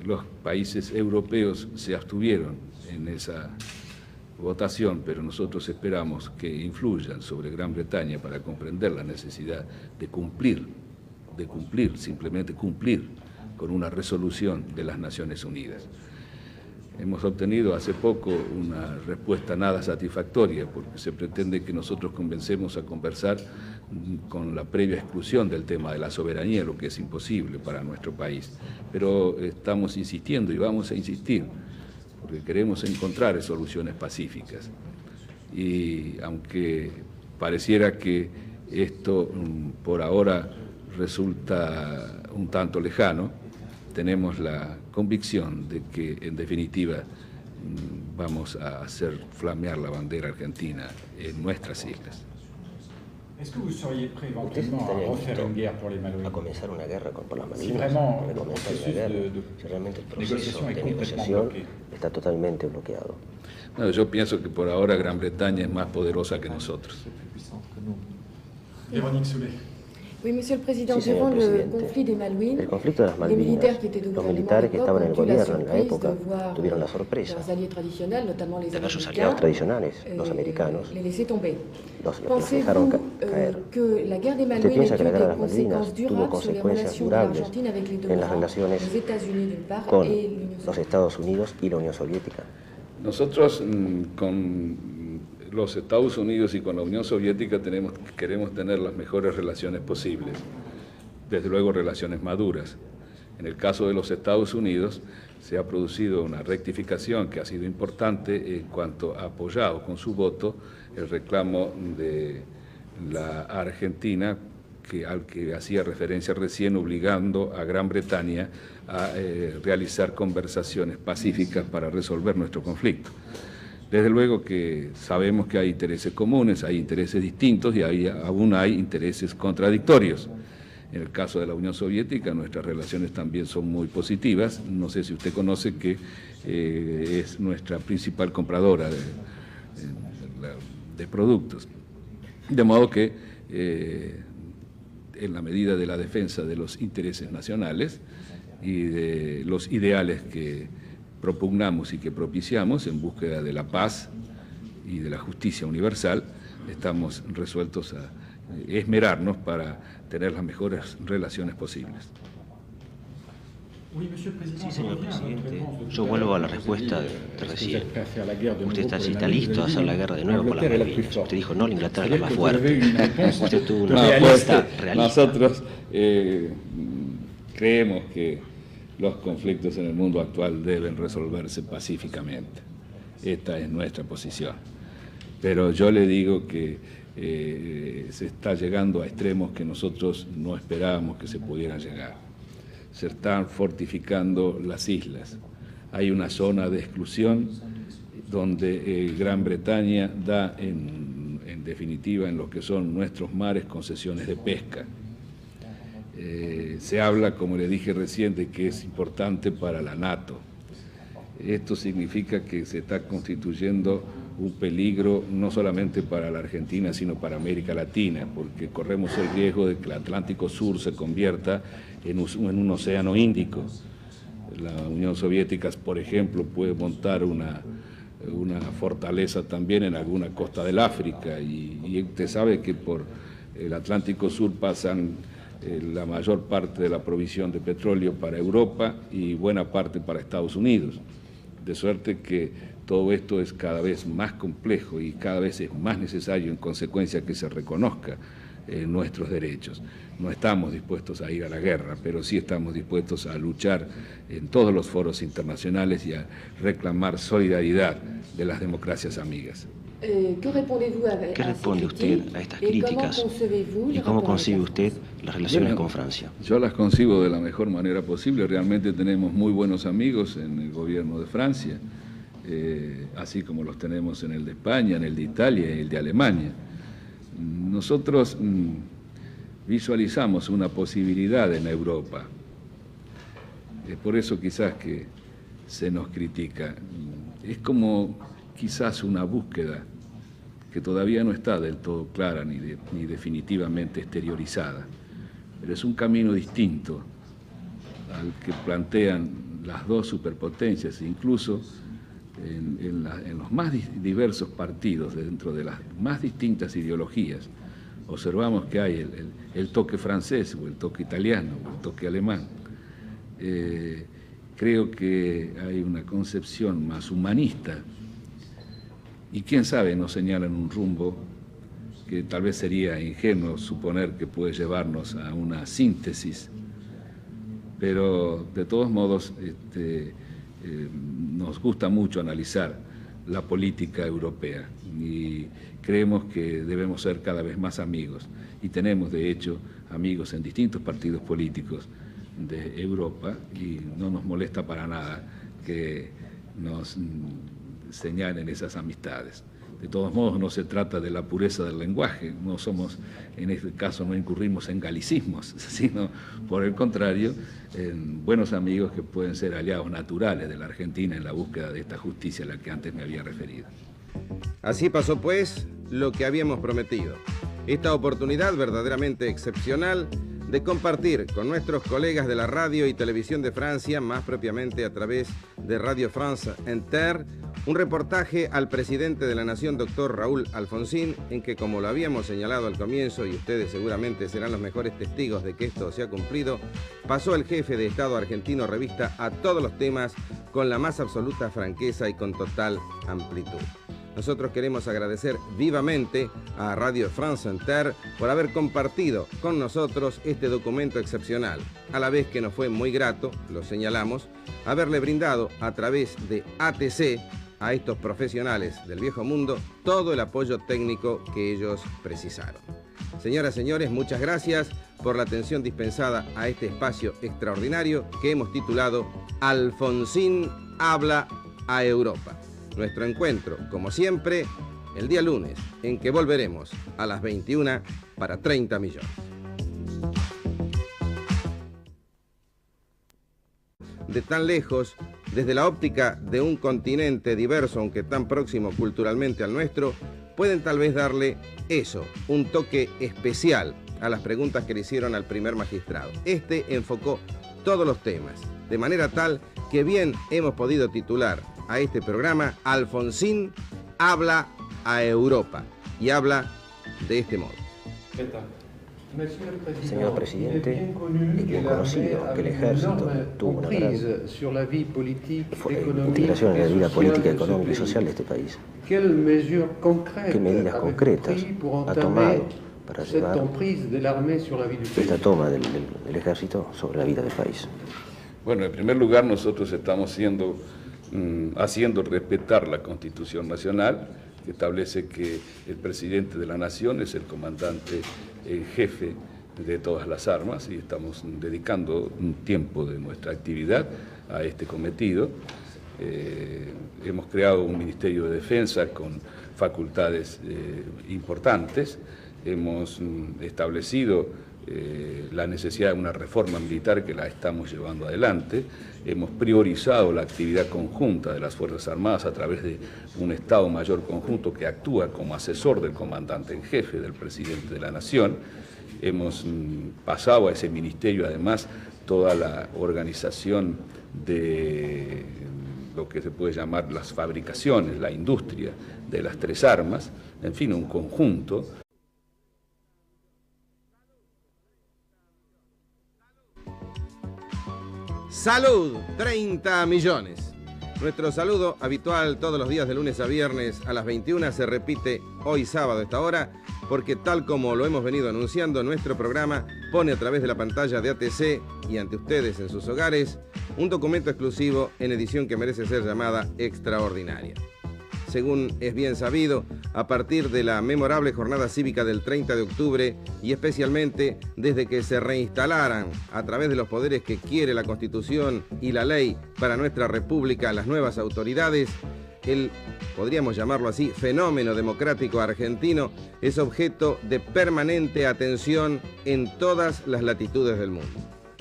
Los países europeos se abstuvieron en esa votación, pero nosotros esperamos que influyan sobre Gran Bretaña para comprender la necesidad de cumplir, simplemente cumplir con una resolución de las Naciones Unidas. Hemos obtenido hace poco una respuesta nada satisfactoria porque se pretende que nosotros comencemos a conversar con la previa exclusión del tema de la soberanía, lo que es imposible para nuestro país. Pero estamos insistiendo y vamos a insistir porque queremos encontrar soluciones pacíficas. Y aunque pareciera que esto por ahora resulta un tanto lejano, tenemos la convicción de que, en definitiva, vamos a hacer flamear la bandera argentina en nuestras islas. ¿Usted estaría listo a comenzar una guerra por las Malvinas? Si realmente el proceso de negociación está totalmente bloqueado. No, yo pienso que por ahora Gran Bretaña es más poderosa que nosotros. Oui, Monsieur le Président, durant le conflit des Malouines, el conflicto de las Malvinas, los militares que estaban en el gobierno en la época tuvieron la sorpresa de ver sus aliados tradicionales, los americanos, los dejaron caer. ¿Usted piensa que la guerra de las Malvinas tuvo consecuencias durables en las relaciones con los Estados Unidos y la Unión Soviética? Nosotros con los Estados Unidos y con la Unión Soviética queremos tener las mejores relaciones posibles, desde luego relaciones maduras. En el caso de los Estados Unidos se ha producido una rectificación que ha sido importante en cuanto a apoyado con su voto el reclamo de la Argentina al que hacía referencia recién, obligando a Gran Bretaña a realizar conversaciones pacíficas para resolver nuestro conflicto. Desde luego que sabemos que hay intereses comunes, hay intereses distintos y aún hay intereses contradictorios. En el caso de la Unión Soviética, nuestras relaciones también son muy positivas. No sé si usted conoce que es nuestra principal compradora de productos. De modo que, en la medida de la defensa de los intereses nacionales y de los ideales que propugnamos y que propiciamos en búsqueda de la paz y de la justicia universal, estamos resueltos a esmerarnos para tener las mejores relaciones posibles. Sí, señor presidente. Yo vuelvo a la respuesta de recién. Usted está listo a hacer la guerra de nuevo con las Malvinas. Usted dijo, no, la Inglaterra es la más fuerte. Usted tuvo una respuesta realista. Nosotros creemos que los conflictos en el mundo actual deben resolverse pacíficamente. Esta es nuestra posición. Pero yo le digo que se está llegando a extremos que nosotros no esperábamos que se pudieran llegar. Se están fortificando las islas. Hay una zona de exclusión donde Gran Bretaña da, en definitiva, en lo que son nuestros mares, concesiones de pesca. Se habla, como le dije recién, de que es importante para la NATO. Esto significa que se está constituyendo un peligro no solamente para la Argentina, sino para América Latina, porque corremos el riesgo de que el Atlántico Sur se convierta en un océano Índico. La Unión Soviética, por ejemplo, puede montar una fortaleza también en alguna costa del África, y usted sabe que por el Atlántico Sur pasan la mayor parte de la provisión de petróleo para Europa y buena parte para Estados Unidos. De suerte que todo esto es cada vez más complejo y cada vez es más necesario, en consecuencia, que se reconozca nuestros derechos. No estamos dispuestos a ir a la guerra, pero sí estamos dispuestos a luchar en todos los foros internacionales y a reclamar solidaridad de las democracias amigas. ¿Qué responde usted a estas críticas y cómo concibe usted las relaciones con Francia? Yo las concibo de la mejor manera posible. Realmente tenemos muy buenos amigos en el gobierno de Francia, así como los tenemos en el de España, en el de Italia y el de Alemania. Nosotros visualizamos una posibilidad en Europa. Es por eso quizás que se nos critica. Es como quizás una búsqueda que todavía no está del todo clara ni definitivamente exteriorizada, pero es un camino distinto al que plantean las dos superpotencias, incluso en los más diversos partidos, dentro de las más distintas ideologías. Observamos que hay el toque francés o el toque italiano o el toque alemán. Creo que hay una concepción más humanista y quién sabe nos señalan un rumbo que tal vez sería ingenuo suponer que puede llevarnos a una síntesis, pero de todos modos nos gusta mucho analizar la política europea y creemos que debemos ser cada vez más amigos y tenemos de hecho amigos en distintos partidos políticos de Europa y no nos molesta para nada que nos señalen esas amistades. De todos modos, no se trata de la pureza del lenguaje, no somos, en este caso no incurrimos en galicismos, sino por el contrario, en buenos amigos que pueden ser aliados naturales de la Argentina en la búsqueda de esta justicia a la que antes me había referido. Así pasó pues lo que habíamos prometido. esta oportunidad verdaderamente excepcional de compartir con nuestros colegas de la radio y televisión de Francia, más propiamente a través de Radio France Inter, un reportaje al presidente de la Nación, doctor Raúl Alfonsín, en que, como lo habíamos señalado al comienzo, y ustedes seguramente serán los mejores testigos de que esto se ha cumplido, pasó el jefe de Estado argentino revista a todos los temas con la más absoluta franqueza y con total amplitud. Nosotros queremos agradecer vivamente a Radio France Inter por haber compartido con nosotros este documento excepcional, a la vez que nos fue muy grato, lo señalamos, haberle brindado a través de ATC a estos profesionales del viejo mundo todo el apoyo técnico que ellos precisaron. Señoras y señores, muchas gracias por la atención dispensada a este espacio extraordinario que hemos titulado Alfonsín habla a Europa. Nuestro encuentro, como siempre, el día lunes, en que volveremos a las 21 para 30 millones. De tan lejos, desde la óptica de un continente diverso, aunque tan próximo culturalmente al nuestro, pueden tal vez darle eso, un toque especial a las preguntas que le hicieron al primer magistrado. Este enfocó todos los temas, de manera tal que bien hemos podido titular a este programa Alfonsín habla a Europa, y habla de este modo. Señor presidente, es bien conocido que el ejército tuvo una gran integración en la vida política, económica y social de este país. ¿Qué medidas concretas ha tomado para llevar esta toma del ejército sobre la vida del país? Bueno, en primer lugar, nosotros estamos haciendo respetar la Constitución Nacional, que establece que el presidente de la Nación es el comandante en jefe de todas las armas, y estamos dedicando un tiempo de nuestra actividad a este cometido. Hemos creado un Ministerio de Defensa con facultades importantes, hemos establecido la necesidad de una reforma militar que la estamos llevando adelante, hemos priorizado la actividad conjunta de las Fuerzas Armadas a través de un Estado Mayor Conjunto que actúa como asesor del comandante en jefe, del presidente de la Nación. Hemos pasado a ese ministerio además toda la organización de lo que se puede llamar las fabricaciones, la industria de las tres armas, en fin, un conjunto. Salud, 30 millones. Nuestro saludo habitual todos los días de lunes a viernes a las 21 se repite hoy sábado a esta hora, porque tal como lo hemos venido anunciando, nuestro programa pone a través de la pantalla de ATC y ante ustedes en sus hogares un documento exclusivo en edición que merece ser llamada extraordinaria. Según es bien sabido, a partir de la memorable jornada cívica del 30 de octubre y especialmente desde que se reinstalaran a través de los poderes que quiere la Constitución y la ley para nuestra República las nuevas autoridades, el, podríamos llamarlo así, fenómeno democrático argentino es objeto de permanente atención en todas las latitudes del mundo.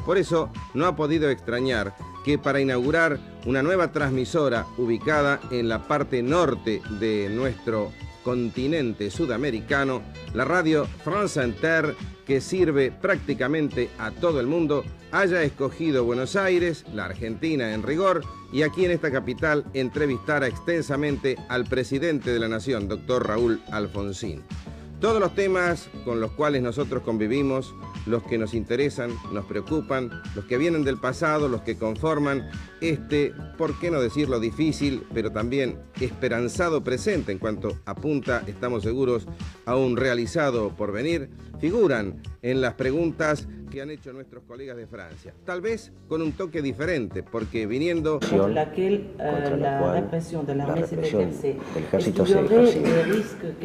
Por eso no ha podido extrañar que para inaugurar una nueva transmisora ubicada en la parte norte de nuestro continente sudamericano, la Radio France Inter, que sirve prácticamente a todo el mundo, haya escogido Buenos Aires, la Argentina en rigor, y aquí en esta capital entrevistara extensamente al presidente de la Nación, doctor Raúl Alfonsín. Todos los temas con los cuales nosotros convivimos, los que nos interesan, nos preocupan, los que vienen del pasado, los que conforman este, por qué no decirlo difícil, pero también esperanzado presente en cuanto apunta, estamos seguros, a un realizado porvenir, figuran en las preguntas que han hecho nuestros colegas de Francia. Tal vez con un toque diferente, porque viniendo... Contra la represión del ejército se ejerce.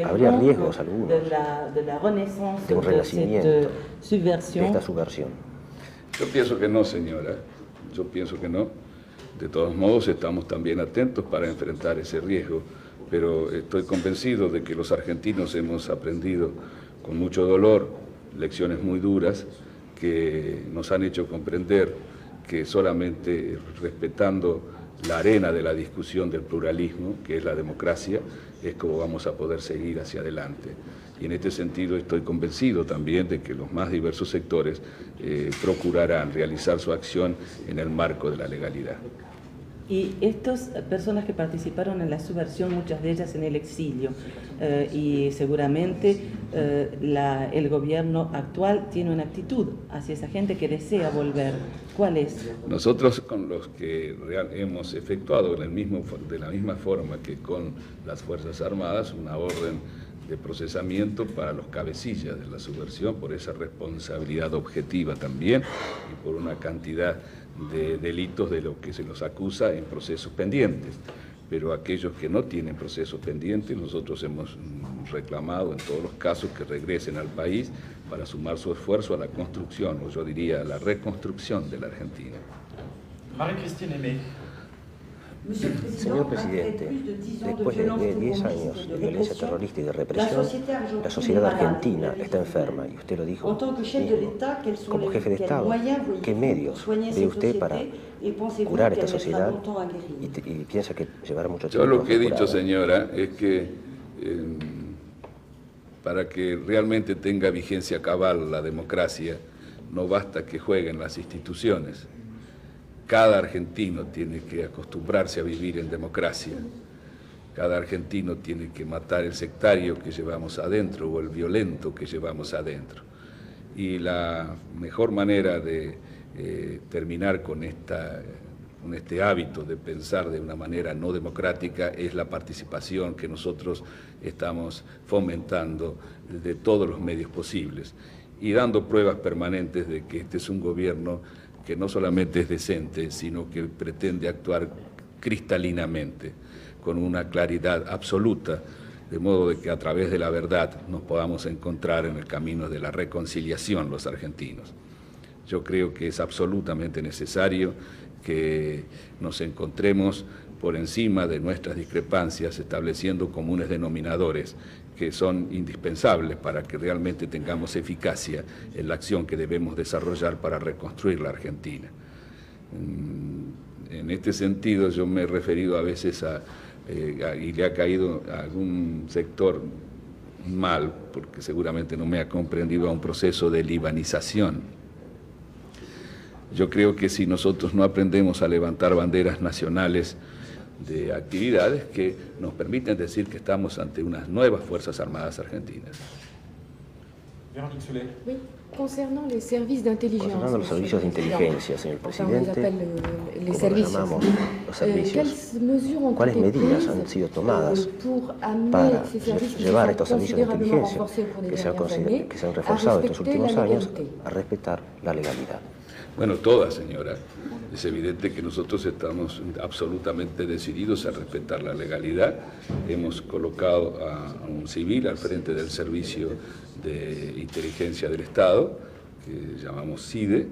Habría riesgos algunos de un renacimiento de esta subversión. Yo pienso que no, señora. Yo pienso que no. De todos modos, estamos también atentos para enfrentar ese riesgo, pero estoy convencido de que los argentinos hemos aprendido con mucho dolor lecciones muy duras que nos han hecho comprender que solamente respetando la arena de la discusión del pluralismo, que es la democracia, es como vamos a poder seguir hacia adelante. Y en este sentido estoy convencido también de que los más diversos sectores procurarán realizar su acción en el marco de la legalidad. Y estas personas que participaron en la subversión, muchas de ellas en el exilio, y seguramente el gobierno actual tiene una actitud hacia esa gente que desea volver. ¿Cuál es? Nosotros con los que hemos efectuado de la misma forma que con las Fuerzas Armadas una orden de procesamiento para los cabecillas de la subversión por esa responsabilidad objetiva también y por una cantidad de delitos de lo que se los acusa en procesos pendientes. Pero aquellos que no tienen procesos pendientes, nosotros hemos reclamado en todos los casos que regresen al país para sumar su esfuerzo a la construcción, o yo diría a la reconstrucción de la Argentina. Marie-Christine Aimé. Señor presidente, después de 10 años de violencia terrorista y de represión, la sociedad argentina está enferma, y usted lo dijo mismo. Como jefe de Estado, ¿qué medios ve usted para curar esta sociedad? Y piensa que llevará mucho tiempo. Yo lo que he dicho, señora, es que para que realmente tenga vigencia cabal la democracia, no basta que jueguen las instituciones. Cada argentino tiene que acostumbrarse a vivir en democracia. Cada argentino tiene que matar el sectario que llevamos adentro o el violento que llevamos adentro. Y la mejor manera de terminar con este hábito de pensar de una manera no democrática es la participación que nosotros estamos fomentando de todos los medios posibles y dando pruebas permanentes de que este es un gobierno que no solamente es decente, sino que pretende actuar cristalinamente, con una claridad absoluta, de modo de que a través de la verdad nos podamos encontrar en el camino de la reconciliación los argentinos. Yo creo que es absolutamente necesario que nos encontremos por encima de nuestras discrepancias, estableciendo comunes denominadores que son indispensables para que realmente tengamos eficacia en la acción que debemos desarrollar para reconstruir la Argentina. En este sentido yo me he referido a veces y le ha caído a algún sector mal, porque seguramente no me ha comprendido, a un proceso de libanización. Yo creo que si nosotros no aprendemos a levantar banderas nacionales de actividades que nos permiten decir que estamos ante unas nuevas Fuerzas Armadas argentinas. Oui, concernant los servicios de inteligencia, señor presidente, como llamamos los servicios, ¿cuáles medidas han sido tomadas para llevar estos servicios de inteligencia que se han reforzado estos últimos años a respetar la legalidad? Bueno, todas, señora. Es evidente que nosotros estamos absolutamente decididos a respetar la legalidad. Hemos colocado a un civil al frente del Servicio de Inteligencia del Estado, que llamamos CIDE,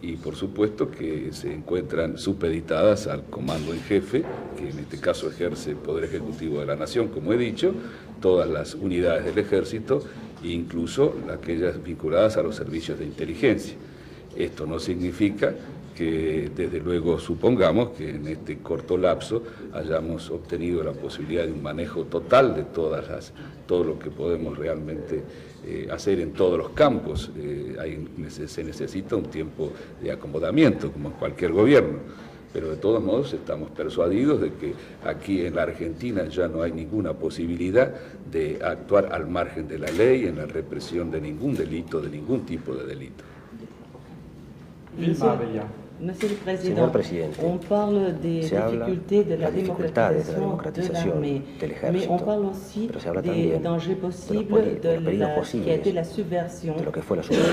y por supuesto que se encuentran supeditadas al comando en jefe, que en este caso ejerce el Poder Ejecutivo de la Nación, como he dicho, todas las unidades del Ejército, incluso aquellas vinculadas a los servicios de inteligencia. Esto no significa que desde luego supongamos que en este corto lapso hayamos obtenido la posibilidad de un manejo total de todo lo que podemos realmente hacer en todos los campos. Se necesita un tiempo de acomodamiento, como en cualquier gobierno, pero de todos modos estamos persuadidos de que aquí en la Argentina ya no hay ninguna posibilidad de actuar al margen de la ley en la represión de ningún delito, de ningún tipo de delito. Señor presidente, se habla de las dificultades de la democratización del ejército, pero se habla también de los peligros posibles de lo que fue la subversión.